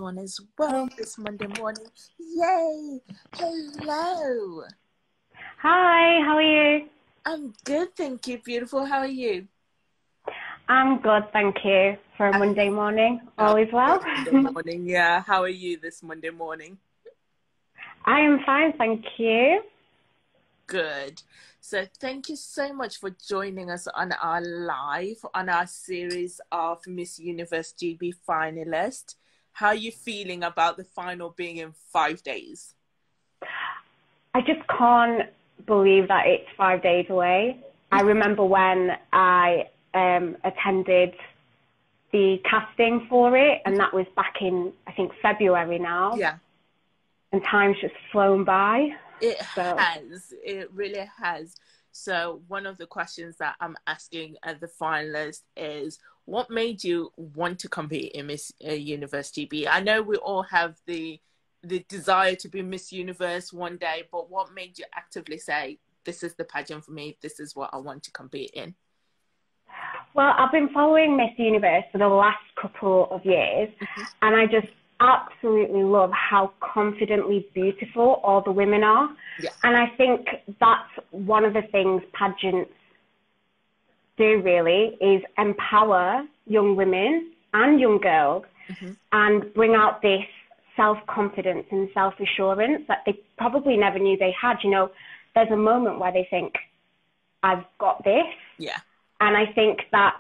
everyone is well this Monday morning. Yay! Hello! Hi, how are you? I'm good, thank you, beautiful. How are you? I'm good, thank you. For a Monday morning, all is well? Monday morning, yeah. How are you this Monday morning? I am fine, thank you. Good. So thank you so much for joining us on our series of Miss Universe GB Finalist. How are you feeling about the final being in 5 days? I just can't believe that it's 5 days away. I remember when I attended the casting for it, and that was back in, I think, February now. Yeah. And time's just flown by. It has. It really has. So one of the questions that I'm asking at the finalists is, what made you want to compete in Miss Universe GB? I know we all have the desire to be Miss Universe one day, but what made you actively say, this is the pageant for me, this is what I want to compete in? Well, I've been following Miss Universe for the last couple of years, and I just absolutely love how confidently beautiful all the women are. Yeah. And I think that's one of the things pageants do really, is empower young women and young girls and bring out this self-confidence and self-assurance that they probably never knew they had. You know, there's a moment where they think, I've got this. Yeah. And I think that's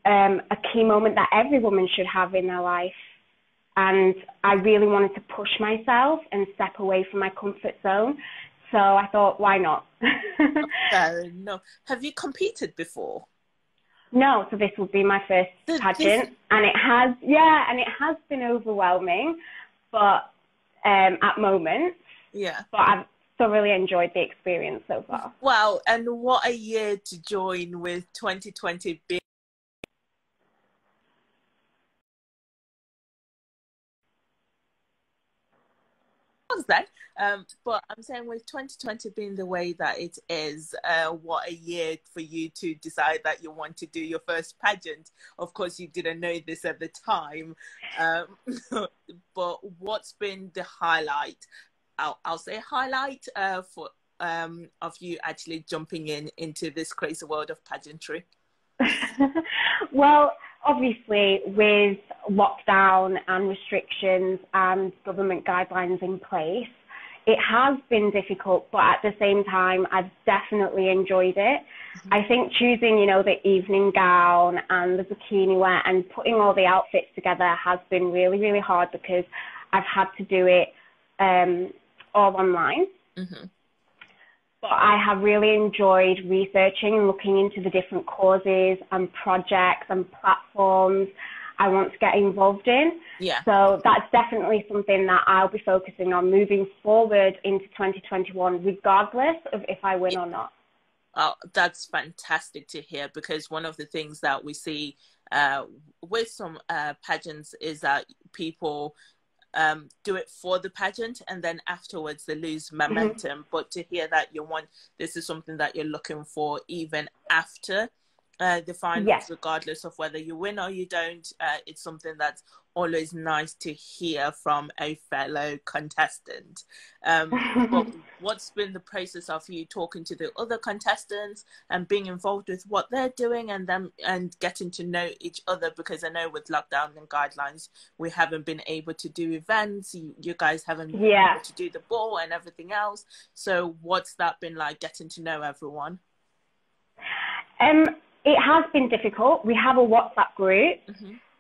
a key moment that every woman should have in their life. And I really wanted to push myself and step away from my comfort zone. So I thought, why not? Fair enough. Have you competed before? No, so this will be my first pageant. And it has been overwhelming, but at moments. Yeah. But I've thoroughly enjoyed the experience so far. Wow, and what a year to join with 2020 being that. But I'm saying with 2020 being the way that it is, what a year for you to decide that you want to do your first pageant. Of course, you didn't know this at the time, but what's been the highlight? I'll say highlight for of you actually jumping into this crazy world of pageantry. Well, obviously, with lockdown and restrictions and government guidelines in place, it has been difficult, but at the same time, I've definitely enjoyed it. I think choosing, you know, the evening gown and the bikini wear and putting all the outfits together has been really, really hard because I've had to do it all online. But I have really enjoyed researching and looking into the different causes and projects and platforms I want to get involved in. Yeah. So that's definitely something that I'll be focusing on moving forward into 2021, regardless of if I win or not. Oh, that's fantastic to hear, because one of the things that we see with some pageants is that people do it for the pageant and then afterwards they lose momentum. But to hear that this is something that you're looking for even after the finals, regardless of whether you win or you don't, it's something that's always nice to hear from a fellow contestant. But what's been the process of you talking to the other contestants and being involved with what they're doing and getting to know each other? Because I know with lockdown and guidelines, we haven't been able to do events. You guys haven't been able to do the ball and everything else. So what's that been like, getting to know everyone? It has been difficult. We have a WhatsApp group,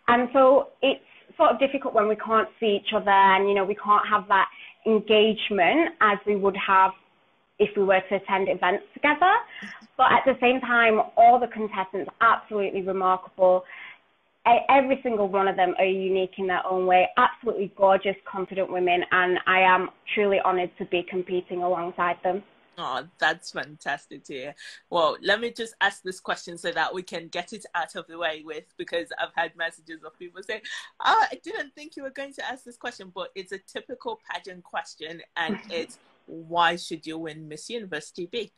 and so it's sort of difficult when we can't see each other and, you know, we can't have that engagement as we would have if we were to attend events together. But at the same time, all the contestants are absolutely remarkable. Every single one of them are unique in their own way, absolutely gorgeous, confident women, and I am truly honoured to be competing alongside them. Oh, that's fantastic to hear. Well, let me just ask this question so that we can get it out of the way with, because I've had messages of people saying, I didn't think you were going to ask this question, but it's a typical pageant question, and it's, why should you win Miss Universe GB?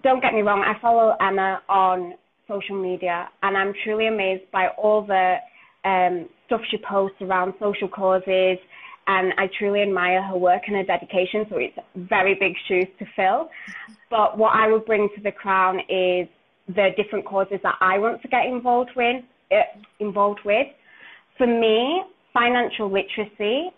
Don't get me wrong, I follow Emma on social media, and I'm truly amazed by all the stuff she posts around social causes, and I truly admire her work and her dedication, so it's very big shoes to fill. But what I would bring to the crown is the different causes that I want to get involved with. For me, financial literacy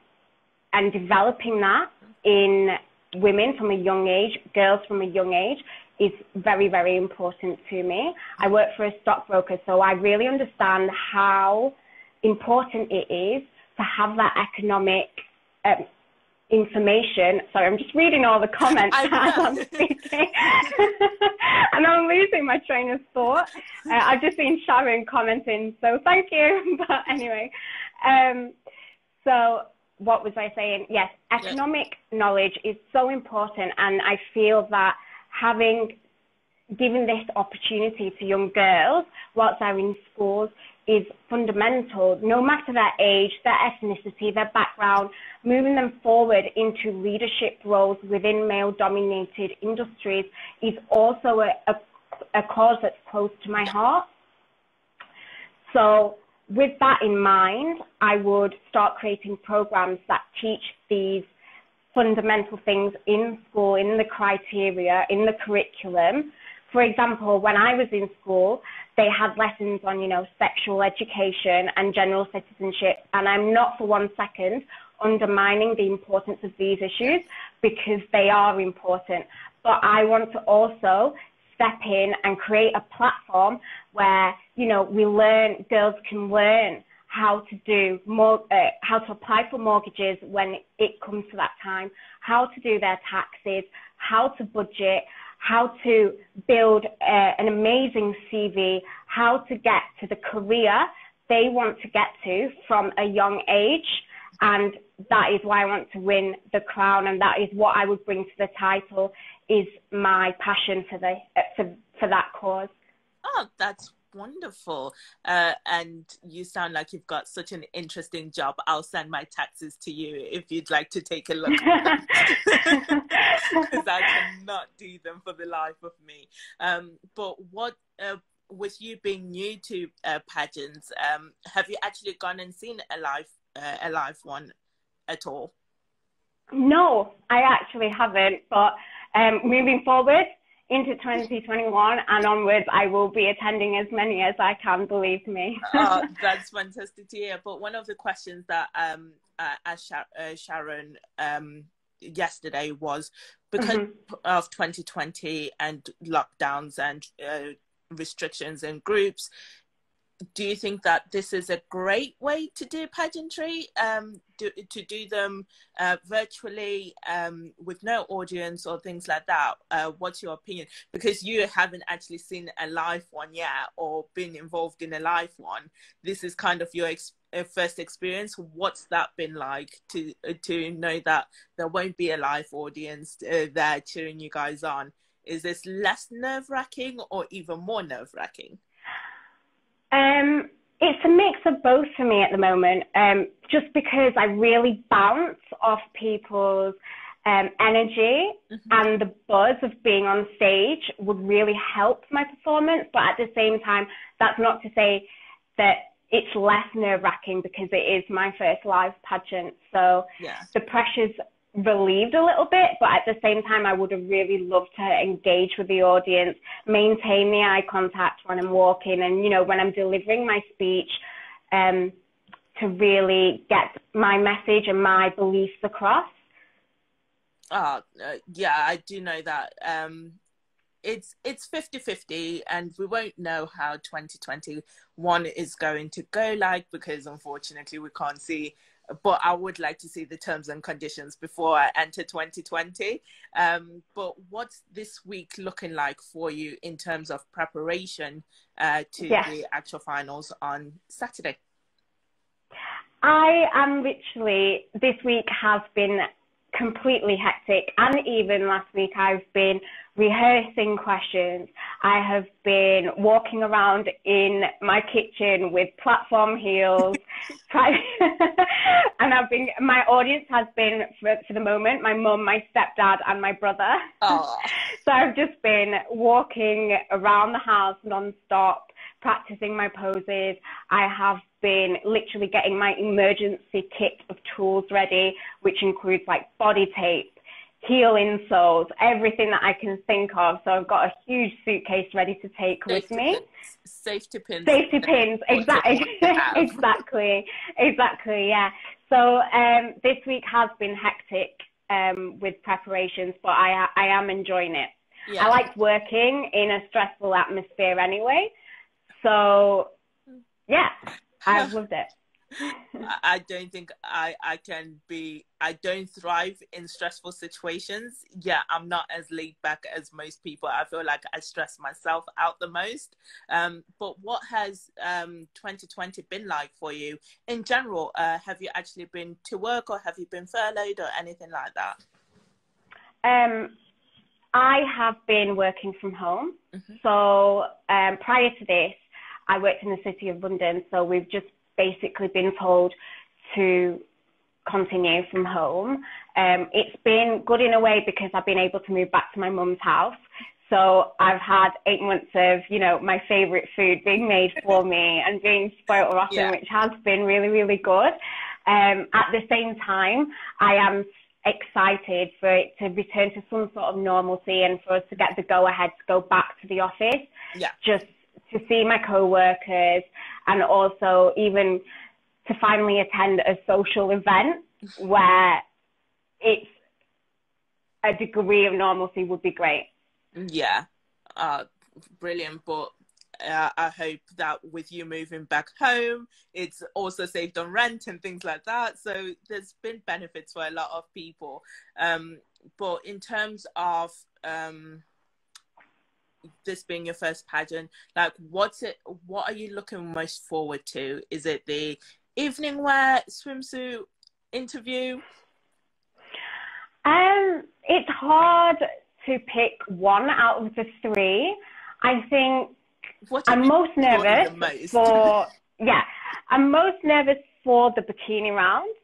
and developing that in women from a young age, girls from a young age, is very, very important to me. I work for a stockbroker, so I really understand how important it is to have that economic information. Sorry, I'm just reading all the comments as I'm speaking. And I'm losing my train of thought. I've just seen Sharon commenting, so thank you. But anyway, so what was I saying? Yes, economic knowledge is so important, and I feel that giving this opportunity to young girls whilst they're in schools is fundamental, no matter their age, their ethnicity, their background. Moving them forward into leadership roles within male-dominated industries is also a cause that's close to my heart. So with that in mind, I would start creating programs that teach these fundamental things in school, in the criteria, in the curriculum. For example, when I was in school, they had lessons on, sexual education and general citizenship. And I'm not for 1 second undermining the importance of these issues, because they are important. But I want to also step in and create a platform where, girls can learn how to do how to apply for mortgages when it comes to that time, how to do their taxes, how to budget, how to build an amazing CV, how to get to the career they want to get to from a young age. And that is why I want to win the crown, and that is what I would bring to the title, is my passion for that cause. Oh, that's wonderful. And you sound like you've got such an interesting job. I'll send my taxes to you if you'd like to take a look, because I cannot do them for the life of me. But what, with you being new to pageants, have you actually gone and seen a live one at all? No, I actually haven't. But moving forward into 2021 and onwards, I will be attending as many as I can, believe me. Oh, that's fantastic to hear. But one of the questions that I asked Sharon yesterday was, because of 2020 and lockdowns and restrictions and groups, do you think that this is a great way to do pageantry, to do them virtually with no audience or things like that? What's your opinion? Because you haven't actually seen a live one yet, or been involved in a live one. This is kind of your first experience. What's that been like to know that there won't be a live audience there cheering you guys on? Is this less nerve-wracking or even more nerve-wracking? It's a mix of both for me at the moment, just because I really bounce off people's energy, and the buzz of being on stage would really help my performance. But at the same time, that's not to say that it's less nerve-wracking, because it is my first live pageant. So the pressure's relieved a little bit, but at the same time, I would have really loved to engage with the audience, maintain the eye contact when I'm walking, and when I'm delivering my speech, to really get my message and my beliefs across. Yeah, I do know that. It's 50-50, and we won't know how 2021 is going to go like, because unfortunately we can't see. But I would like to see the terms and conditions before I enter 2020. But what's this week looking like for you in terms of preparation to the actual finals on Saturday? I am literally, this week has been completely hectic, and even last week I've been rehearsing questions. I have been walking around in my kitchen with platform heels, and my audience has been, for the moment, my mum, my stepdad, and my brother. So I've just been walking around the house non-stop, practicing my poses. I have been literally getting my emergency kit of tools ready, which includes like body tape, heel insoles, everything that I can think of. So I've got a huge suitcase ready to take with me. Safety pins. Safety pins, exactly. Exactly, yeah. So this week has been hectic with preparations, but I am enjoying it. Yeah. I like working in a stressful atmosphere anyway. So yeah, I've loved it. I don't think I don't thrive in stressful situations. Yeah, I'm not as laid back as most people. I feel like I stress myself out the most. But what has 2020 been like for you in general? Have you actually been to work, or have you been furloughed or anything like that? I have been working from home. Mm-hmm. So prior to this, I worked in the City of London. So we've just basically been told to continue from home. It's been good in a way because I've been able to move back to my mum's house. So I've had 8 months of, you know, my favorite food being made for me and being spoiled rotten, yeah, which has been really, really good. At the same time, I am excited for it to return to some sort of normalcy and for us to get the go-ahead to go back to the office. Yeah. Just to see my co-workers and also even to finally attend a social event where it's a degree of normalcy would be great. Yeah, brilliant. But I hope that with you moving back home, it's also saved on rent and things like that. So there's been benefits for a lot of people. But in terms of this being your first pageant, like what are you looking most forward to? Is it the evening wear, swimsuit, interview? It's hard to pick one out of the three. I think I'm most nervous for I'm most nervous for the bikini round.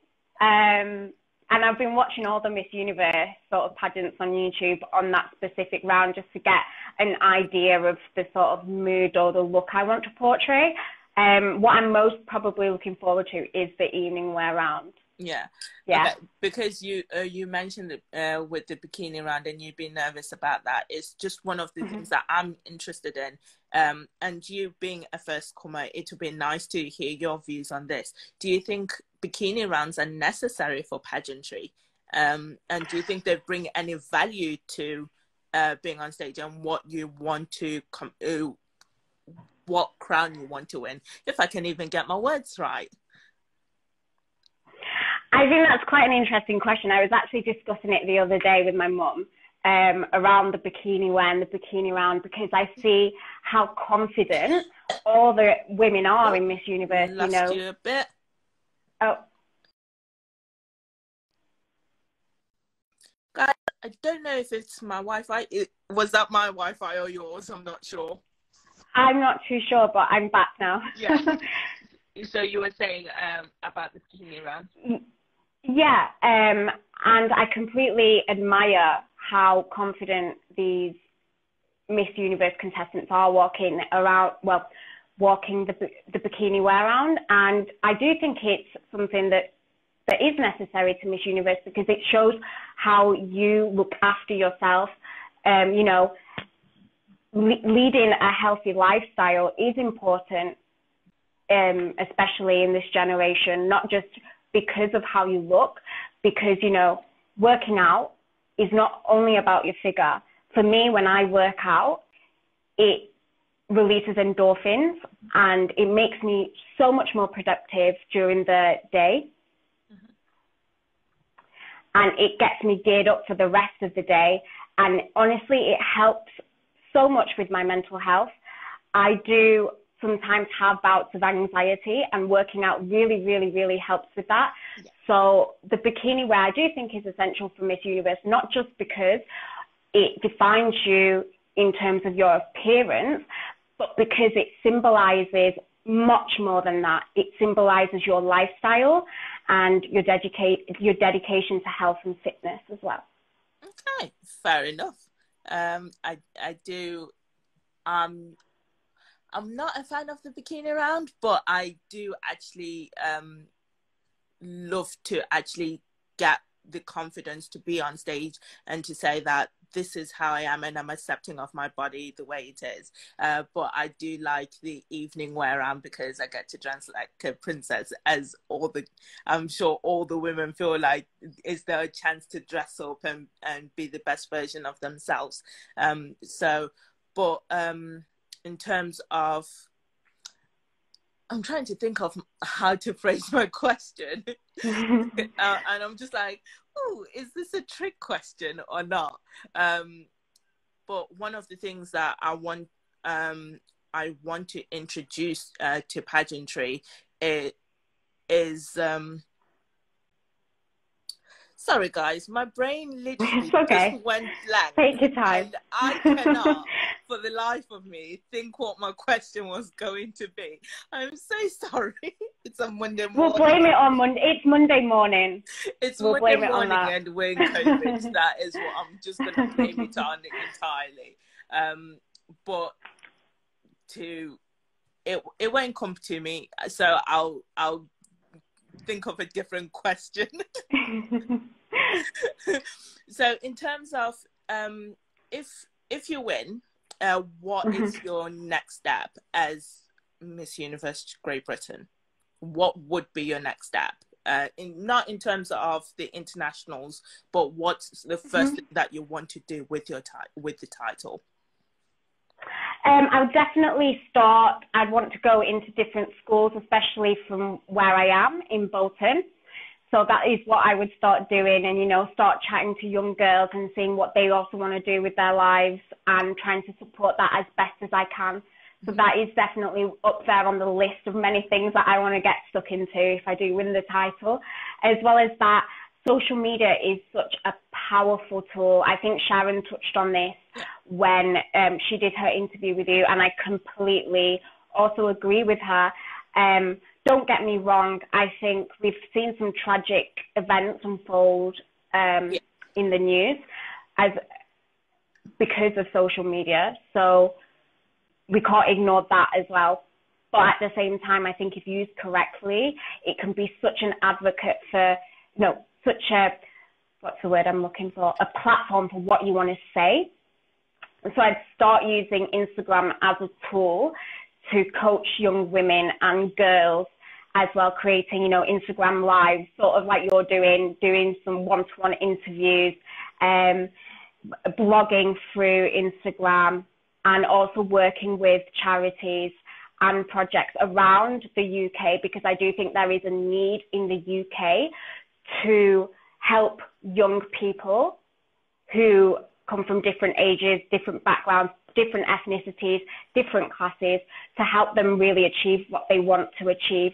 And I've been watching all the Miss Universe sort of pageants on YouTube on that specific round just to get an idea of the sort of mood or the look I want to portray. What I'm most probably looking forward to is the evening wear round. Yeah. Okay. Because you mentioned it with the bikini round and you've been nervous about that. It's just one of the things that I'm interested in. And you being a first comer, it would be nice to hear your views on this. Do you think bikini rounds are necessary for pageantry? And do you think they bring any value to being on stage and what you want to what crown you want to win? If I can even get my words right. I think that's quite an interesting question. I was actually discussing it the other day with my mum around the bikini wear and the bikini round, because I see how confident all the women are in Miss Universe. Lost you a bit. Oh. Guys, I don't know if it's my Wi-Fi. Was that my Wi-Fi or yours? I'm not sure. I'm not too sure, but I'm back now. Yeah. So you were saying about the bikini round? Yeah, and I completely admire how confident these Miss Universe contestants are walking the bikini wear round. And I do think it's something that is necessary to Miss Universe because it shows how you look after yourself. You know, leading a healthy lifestyle is important, especially in this generation, not just because of how you look, because, you know, working out is not only about your figure. For me, when I work out, it releases endorphins and it makes me so much more productive during the day. Mm-hmm. And it gets me geared up for the rest of the day. And honestly, it helps so much with my mental health. I do sometimes have bouts of anxiety, and working out really, really, really helps with that. Yeah. So the bikini wear I do think is essential for Miss Universe, not just because it defines you in terms of your appearance, but because it symbolizes much more than that. It symbolizes your lifestyle and your dedication to health and fitness as well. Okay, fair enough. I'm not a fan of the Bikini Round, but I do actually love to actually get the confidence to be on stage and to say that this is how I am and I'm accepting of my body the way it is. But I do like the evening wear round because I get to dress like a princess, as I'm sure all the women feel like, is there a chance to dress up and be the best version of themselves? In terms of, I'm trying to think of how to phrase my question. And I'm just like, oh, is this a trick question or not? But one of the things that I want to introduce to pageantry is sorry guys, my brain literally just went blank. Take your time. And I cannot for the life of me think what my question was going to be. I'm so sorry. It's a Monday morning. We'll blame it on Monday. It's Monday morning. We'll Monday morning and we're in COVID. So that is what I'm just going to blame it on entirely. But it won't come to me. So I'll think of a different question. So in terms of if you win, what is your next step as Miss Universe Great Britain? What would be your next step? Not in terms of the internationals, but what's the first thing that you want to do with the title? I would definitely start. I'd want to go into different schools, especially from where I am in Bolton. So that is what I would start doing, and, you know, start chatting to young girls and seeing what they also want to do with their lives and trying to support that as best as I can. So that is definitely up there on the list of many things that I want to get stuck into if I do win the title. As well as that, social media is such a powerful tool. I think Sharon touched on this when she did her interview with you, and I completely also agree with her. Don't get me wrong, I think we've seen some tragic events unfold in the news because of social media. So we can't ignore that as well. But at the same time, I think if used correctly, it can be such an advocate for, you know, such a, what's the word I'm looking for, a platform for what you want to say. And so I'd start using Instagram as a tool to coach young women and girls as well, creating, you know, Instagram lives, sort of like you're doing some one-to-one interviews, blogging through Instagram, and also working with charities and projects around the UK, because I do think there is a need in the UK to help young people who come from different ages, different backgrounds, different ethnicities, different classes, to help them really achieve what they want to achieve,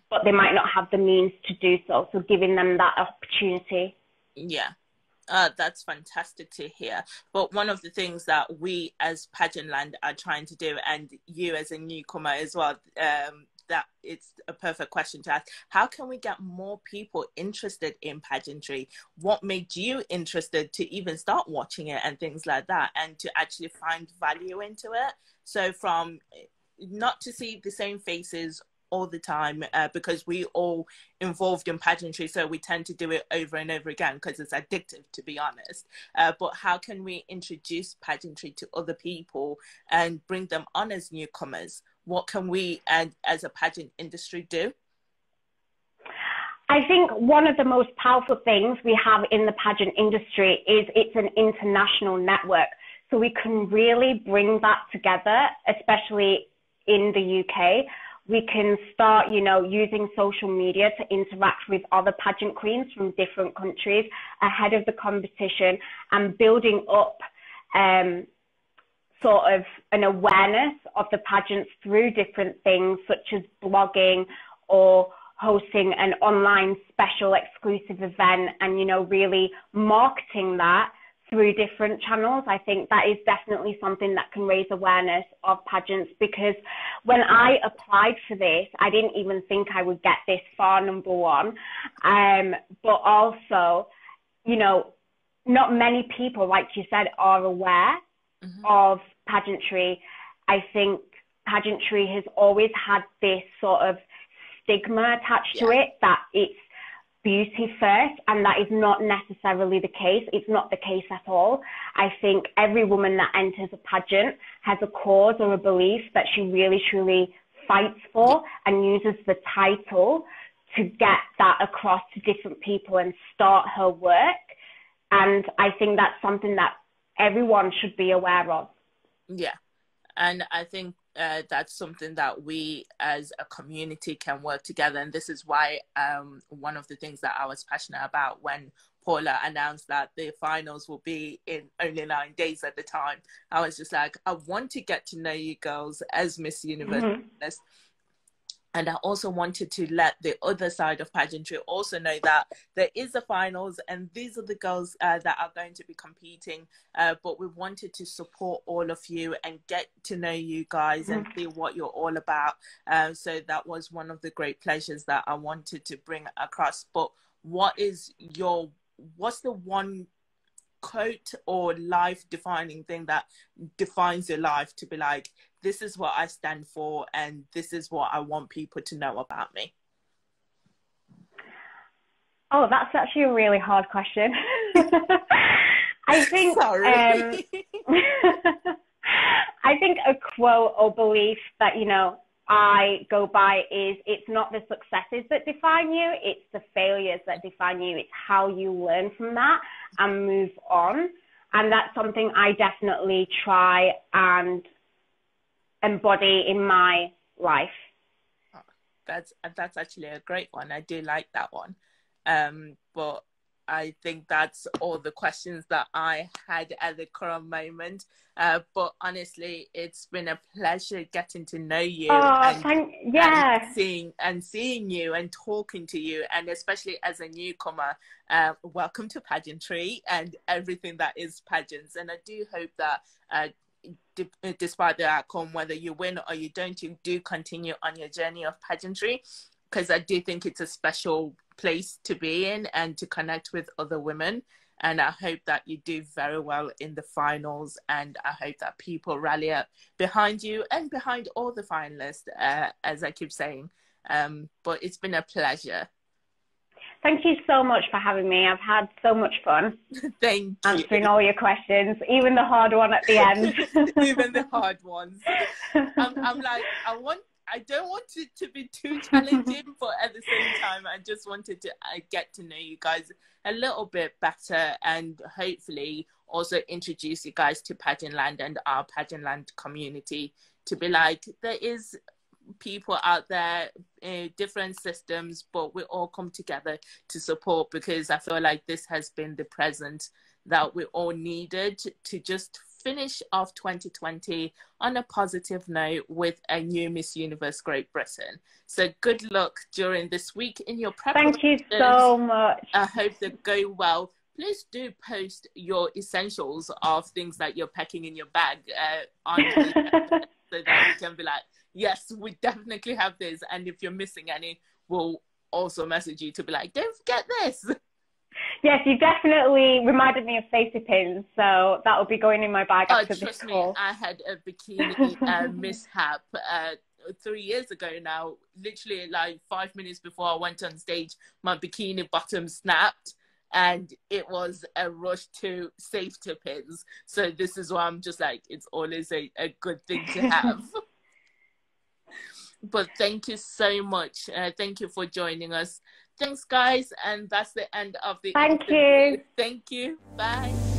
but they might not have the means to do so. So giving them that opportunity. Yeah. That's fantastic to hear. But one of the things that we as Pageant Land are trying to do, and you as a newcomer as well, that it's a perfect question to ask. How can we get more people interested in pageantry? What made you interested to even start watching it and things like that, and to actually find value into it? So from not to see the same faces all the time, because we all involved in pageantry, so we tend to do it over and over again because it's addictive, to be honest. But how can we introduce pageantry to other people and bring them on as newcomers? What can we, as a pageant industry, do? I think one of the most powerful things we have in the pageant industry is it's an international network. So we can really bring that together, especially in the UK. We can start, you know, using social media to interact with other pageant queens from different countries ahead of the competition, and building up sort of an awareness of the pageants through different things such as blogging or hosting an online special exclusive event, and, you know, really marketing that through different channels. I think that is definitely something that can raise awareness of pageants, because when I applied for this, I didn't even think I would get this far, number one. But also, you know, not many people, like you said, are aware of pageantry. I think pageantry has always had this sort of stigma attached to it, that it's beauty first, and that is not necessarily the case. It's not the case at all. I think every woman that enters a pageant has a cause or a belief that she really truly fights for, and uses the title to get that across to different people and start her work. And I think that's something that everyone should be aware of. Yeah. And I think that's something that we as a community can work together. And this is why one of the things that I was passionate about when Paula announced that the finals will be in only 9 days at the time, I was just like, I want to get to know you girls as Miss Universe. And I also wanted to let the other side of pageantry also know that there is a finals and these are the girls that are going to be competing. But we wanted to support all of you and get to know you guys and see what you're all about. So that was one of the great pleasures that I wanted to bring across. But what's the one quote or life defining thing that defines your life, to be like, this is what I stand for and this is what I want people to know about me? Oh, that's actually a really hard question. I think I think a quote or belief that, you know, I go by is, it's not the successes that define you, it's the failures that define you. It's how you learn from that and move on. And that's something I definitely try and embody in my life. That's actually a great one. I do like that one. But I think that's all the questions that I had at the current moment. But honestly, it's been a pleasure getting to know you and seeing you and talking to you, and especially as a newcomer. Welcome to pageantry and everything that is pageants. And I do hope that despite the outcome, whether you win or you don't, you do continue on your journey of pageantry, because I do think it's a special place to be in and to connect with other women. And I hope that you do very well in the finals, and I hope that people rally up behind you and behind all the finalists, as I keep saying. But it's been a pleasure. Thank you so much for having me. I've had so much fun. Thank you. Answering all your questions, even the hard one at the end. Even the hard ones. I'm like, I don't want it to be too challenging, but at the same time, I just wanted to get to know you guys a little bit better, and hopefully also introduce you guys to Pageant Land and our Pageant Land community, to be like, there is people out there, different systems, but we all come together to support, because I feel like this has been the present that we all needed to just finish off 2020 on a positive note with a new Miss Universe Great Britain. So good luck during this week in your preparation. Thank you so much. I hope they go well. Please do post your essentials of things that you're packing in your bag on so that we can be like, yes, we definitely have this. And if you're missing any, we'll also message you to be like, don't forget this. Yes, you definitely reminded me of safety pins, so that will be going in my bag after this call. Trust me, I had a bikini mishap 3 years ago now. Literally, like 5 minutes before I went on stage, my bikini bottom snapped, and it was a rush to safety pins. So this is why I'm just like, it's always a good thing to have. But thank you so much. Thank you for joining us. Thanks, guys. And that's the end of the interview. Thank you. Thank you. Bye.